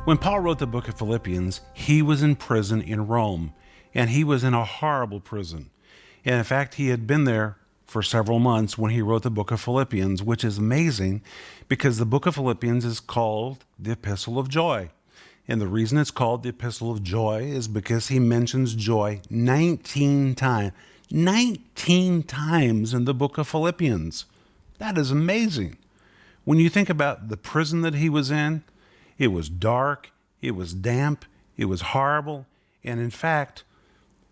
When Paul wrote the book of Philippians, he was in prison in Rome, and he was in a horrible prison. And in fact, he had been there for several months when he wrote the book of Philippians, which is amazing because the book of Philippians is called the Epistle of Joy. And the reason it's called the Epistle of Joy is because he mentions joy 19 times. 19 times in the book of Philippians. That is amazing. When you think about the prison that he was in, it was dark, it was damp, it was horrible, and in fact,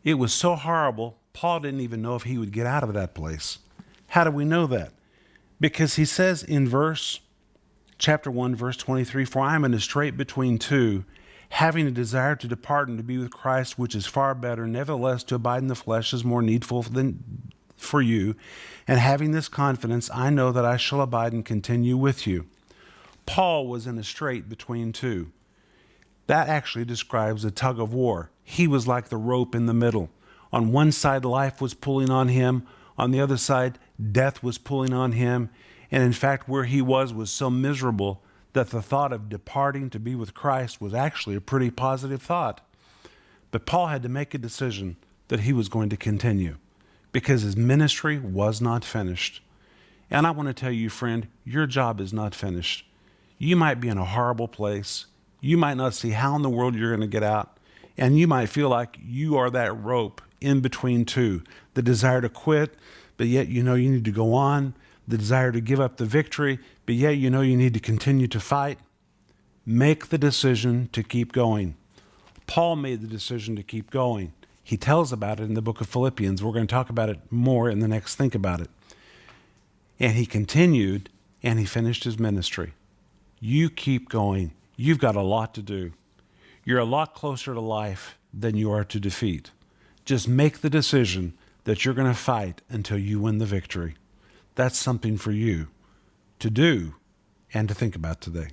it was so horrible, Paul didn't even know if he would get out of that place. How do we know that? Because he says in chapter 1, verse 23, "For I am in a strait between two, having a desire to depart and to be with Christ, which is far better. Nevertheless, to abide in the flesh is more needful than for you. And having this confidence, I know that I shall abide and continue with you." Paul was in a strait between two. That actually describes a tug of war. He was like the rope in the middle. On one side, life was pulling on him. On the other side, death was pulling on him. And in fact, where he was so miserable that the thought of departing to be with Christ was actually a pretty positive thought. But Paul had to make a decision that he was going to continue because his ministry was not finished. And I want to tell you, friend, your job is not finished. You might be in a horrible place. You might not see how in the world you're going to get out. And you might feel like you are that rope in between two. The desire to quit, but yet you know you need to go on. The desire to give up the victory, but yet you know you need to continue to fight. Make the decision to keep going. Paul made the decision to keep going. He tells about it in the book of Philippians. We're going to talk about it more in the next Think About It. And he continued, and he finished his ministry. You keep going. You've got a lot to do. You're a lot closer to life than you are to defeat. Just make the decision that you're going to fight until you win the victory. That's something for you to do and to think about today.